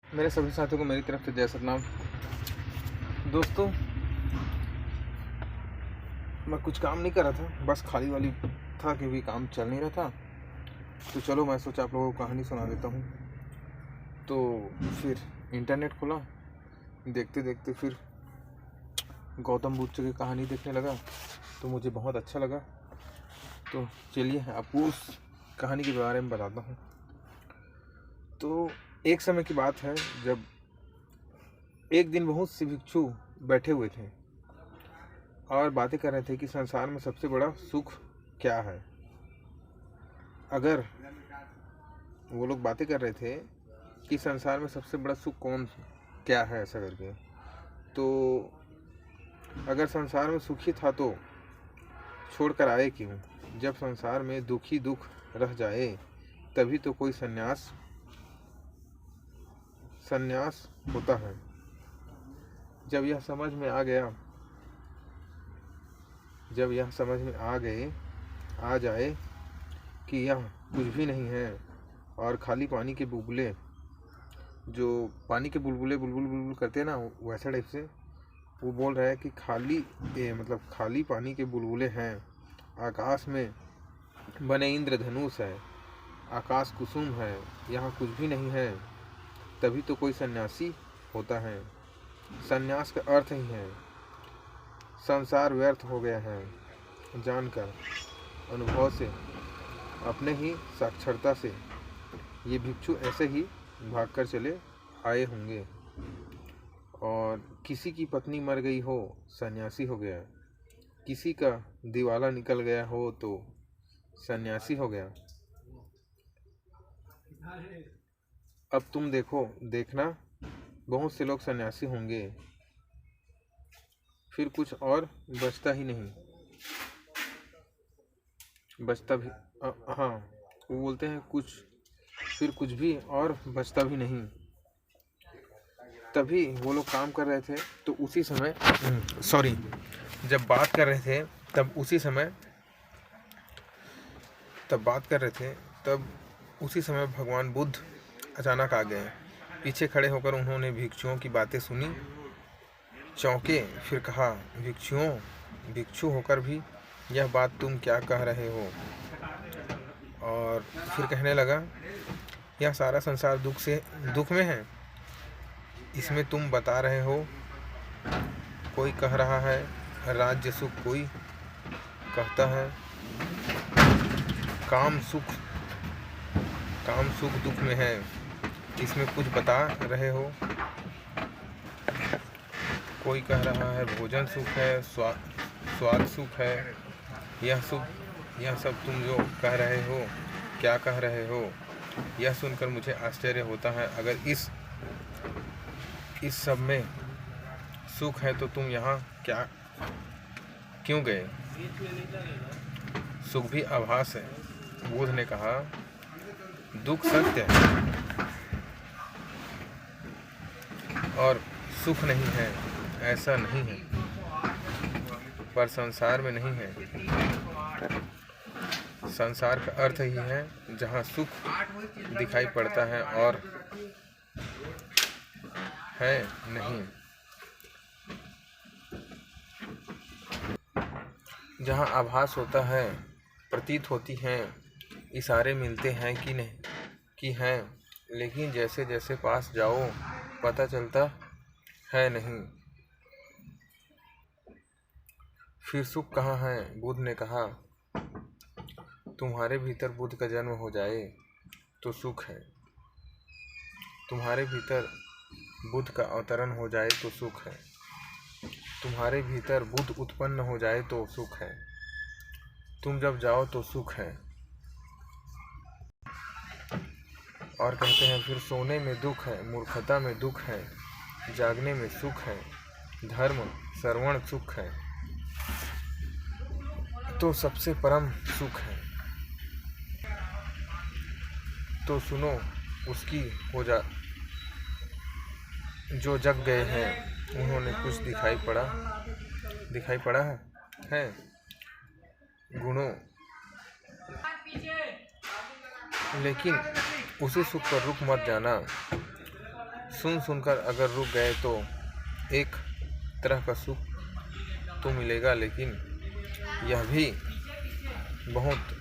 मेरे सभी साथियों को मेरी तरफ से जय सतनाम। दोस्तों, मैं कुछ काम नहीं कर रहा था, बस खाली वाली था कि भी काम चल नहीं रहा था। तो चलो मैं सोचा आप लोगों को कहानी सुना देता हूँ। तो फिर इंटरनेट खोला, देखते देखते फिर गौतम बुद्ध की कहानी देखने लगा। तो मुझे बहुत अच्छा लगा। तो चलिए आपको उस कहानी के बारे में बताता हूँ। तो एक समय की बात है, जब एक दिन बहुत से भिक्षु बैठे हुए थे और बातें कर रहे थे कि संसार में सबसे बड़ा सुख क्या है। अगर वो लोग बातें कर रहे थे कि संसार में सबसे बड़ा सुख कौन क्या है ऐसा करके, तो अगर संसार में सुखी था तो छोड़कर आए क्यों? जब संसार में दुखी दुख रह जाए तभी तो कोई संन्यास होता है। जब यह समझ में आ जाए कि यह कुछ भी नहीं है और खाली पानी के बुलबुले, जो पानी के बुलबुले बुलबुल बुलबुल करते हैं ना, वैसा टाइप से वो बोल रहा है कि खाली पानी के बुलबुले हैं। आकाश में बने इंद्रधनुष है, आकाश कुसुम है, यहाँ कुछ भी नहीं है, तभी तो कोई सन्यासी होता है। सन्यास का अर्थ ही है संसार व्यर्थ हो गया है जानकर, अनुभव से, अपने ही साक्षरता से। ये भिक्षु ऐसे ही भागकर चले आए होंगे। और किसी की पत्नी मर गई हो, सन्यासी हो गया। किसी का दिवाला निकल गया हो तो सन्यासी हो गया। अब तुम देखना बहुत से लोग सन्यासी होंगे, फिर कुछ और बचता ही नहीं। बचता भी हाँ, वो बोलते हैं फिर कुछ भी और बचता भी नहीं। तभी वो लोग काम कर रहे थे, तो उसी समय जब बात कर रहे थे तब उसी समय भगवान बुद्ध अचानक आ गए। पीछे खड़े होकर उन्होंने भिक्षुओं की बातें सुनी, चौंके, फिर कहा, भिक्षु होकर भी यह बात तुम क्या कह रहे हो? और फिर कहने लगा, यह सारा संसार दुख में है। इसमें तुम बता रहे हो, कोई कह रहा है राज्य सुख, कोई कहता है काम सुख दुख में है। इसमें कुछ बता रहे हो, कोई कह रहा है भोजन सुख है, स्वाद सुख है। यह सब तुम जो कह रहे हो, क्या कह रहे हो? यह सुनकर मुझे आश्चर्य होता है। अगर इस सब में सुख है तो तुम यहाँ क्यों गए? सुख भी आभास है। बुद्ध ने कहा, दुख सत्य है और सुख नहीं है, ऐसा नहीं है, पर संसार में नहीं है। संसार का अर्थ ही है जहाँ सुख दिखाई पड़ता है और है नहीं, जहाँ आभास होता है, प्रतीत होती हैं, इशारे मिलते हैं कि हैं, लेकिन जैसे जैसे पास जाओ पता चलता है नहीं। फिर सुख कहाँ है? बुद्ध ने कहा, तुम्हारे भीतर बुद्ध का जन्म हो जाए तो सुख है। तुम्हारे भीतर बुद्ध का अवतरण हो जाए तो सुख है। तुम्हारे भीतर बुद्ध उत्पन्न हो जाए तो सुख है। तुम जब जाओ तो सुख है। और कहते हैं, फिर सोने में दुख है, मूर्खता में दुख है, जागने में सुख है, धर्म श्रवण सुख है, तो सबसे परम सुख है। तो सुनो उसकी जो जग गए हैं, उन्होंने कुछ दिखाई पड़ा है गुणों, लेकिन उसी सुख पर रुक मत जाना। सुन सुनकर अगर रुक गए तो एक तरह का सुख तो मिलेगा, लेकिन यह भी बहुत